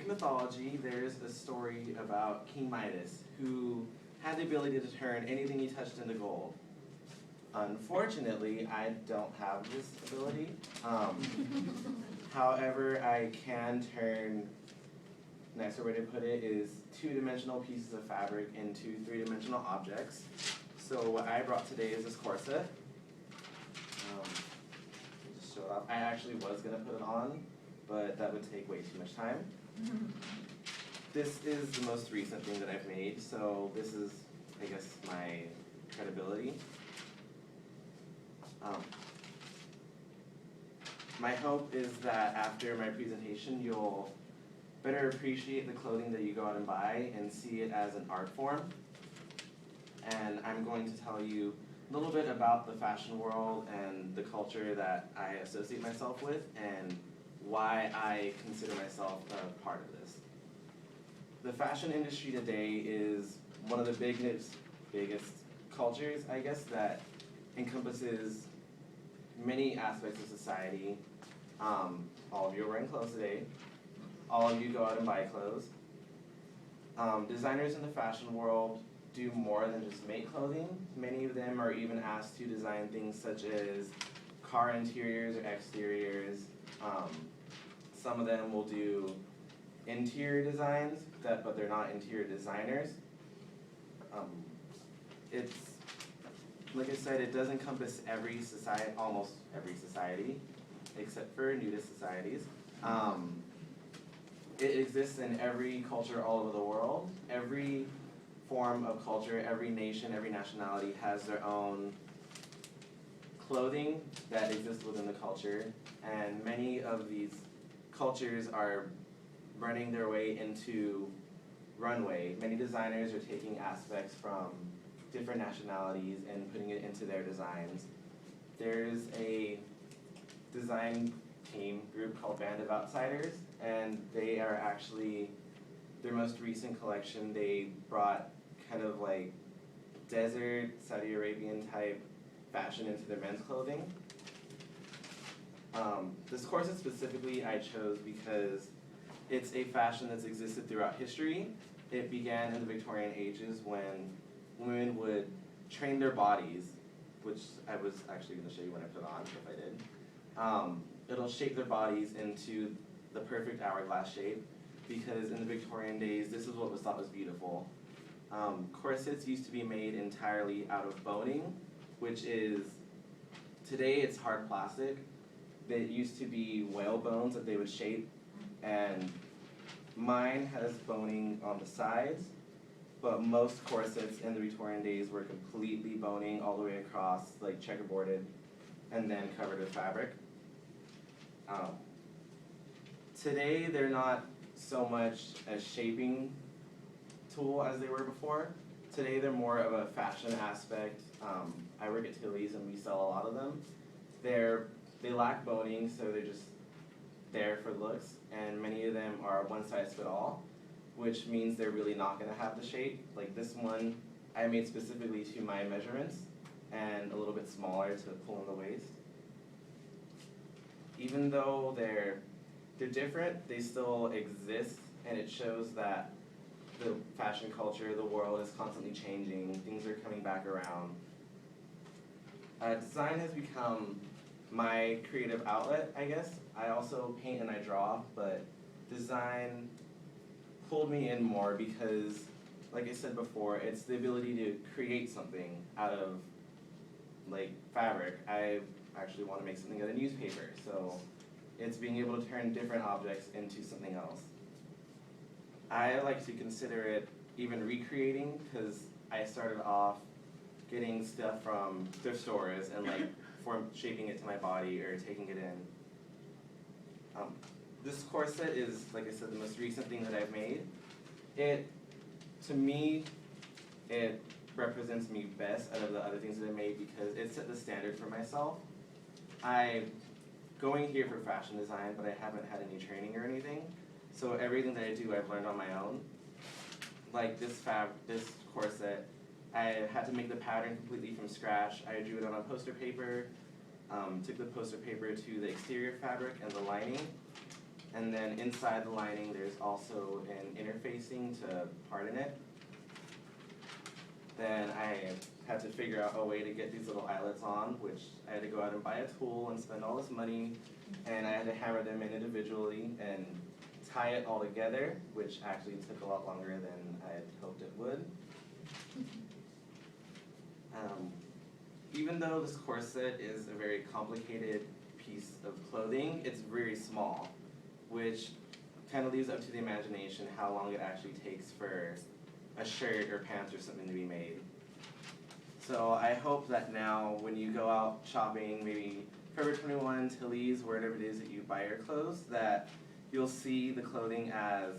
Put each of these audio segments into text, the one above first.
Greek mythology, there's a story about King Midas, who had the ability to turn anything he touched into gold. Unfortunately, I don't have this ability. However, I can turn, nicer way to put it is two-dimensional pieces of fabric into three-dimensional objects. So what I brought today is this corset. Just show it off. I actually was going to put it on, but that would take way too much time. This is the most recent thing that I've made, so this is, I guess, my credibility. My hope is that after my presentation, you'll better appreciate the clothing that you go out and buy and see it as an art form. And I'm going to tell you a little bit about the fashion world and the culture that I associate myself with and why I consider myself a part of this. The fashion industry today is one of the biggest cultures, I guess, that encompasses many aspects of society. All of you are wearing clothes today. All of you go out and buy clothes. Designers in the fashion world do more than just make clothing. Many of them are even asked to design things such as car interiors or exteriors. Some of them will do interior designs, but they're not interior designers. It's, like I said, it does encompass every society, almost every society, except for nudist societies. It exists in every culture all over the world. Every form of culture, every nation, every nationality has their own clothing that exists within the culture, and many of these cultures are running their way into runway. Many designers are taking aspects from different nationalities and putting it into their designs. There's a design team group called Band of Outsiders, and they are actually, their most recent collection, they brought kind of like desert, Saudi Arabian type fashion into their men's clothing. This corset specifically I chose because it's a fashion that's existed throughout history. It began in the Victorian ages when women would train their bodies, which I was actually going to show you when I put on, if I did. It'll shape their bodies into the perfect hourglass shape because in the Victorian days, this is what was thought was beautiful. Corsets used to be made entirely out of boning, which is, today it's hard plastic. It used to be whale bones that they would shape, and mine has boning on the sides, but most corsets in the Victorian days were completely boning all the way across, like checkerboarded, and then covered with fabric. Today, they're not so much a shaping tool as they were before. Today, they're more of a fashion aspect. I work at Tilly's and we sell a lot of them. They lack boning, so they're just there for looks, and many of them are one size fit all, which means they're really not going to have the shape. Like this one, I made specifically to my measurements and a little bit smaller to pull in the waist. Even though they're different, they still exist, and it shows that the fashion culture, the world is constantly changing, things are coming back around. Design has become my creative outlet, I guess. I also paint and I draw, but design pulled me in more because, like I said before, it's the ability to create something out of like fabric. I actually want to make something out of newspaper, so it's being able to turn different objects into something else. I like to consider it even recreating because I started off getting stuff from thrift stores and like shaping it to my body or taking it in. This corset is, like I said, the most recent thing that I've made. To me, it represents me best out of the other things that I made because it set the standard for myself. I'm going here for fashion design, but I haven't had any training or anything. So everything that I do, I've learned on my own. Like this corset, I had to make the pattern completely from scratch. I drew it on a poster paper, took the poster paper to the exterior fabric and the lining, And then inside the lining, there's also an interfacing to harden it. Then I had to figure out a way to get these little eyelets on, which I had to go out and buy a tool and spend all this money, and I had to hammer them in individually and tie it all together, which actually took a lot longer than I had hoped it would. Even though this corset is a very complicated piece of clothing, it's very small, which kind of leaves up to the imagination how long it actually takes for a shirt or pants or something to be made. So I hope that now when you go out shopping, maybe Forever 21, Tilly's, wherever it is that you buy your clothes, that you'll see the clothing as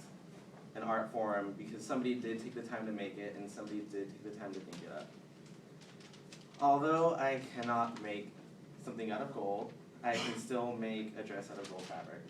an art form because somebody did take the time to make it and somebody did take the time to think it up. Although I cannot make something out of gold, I can still make a dress out of gold fabric.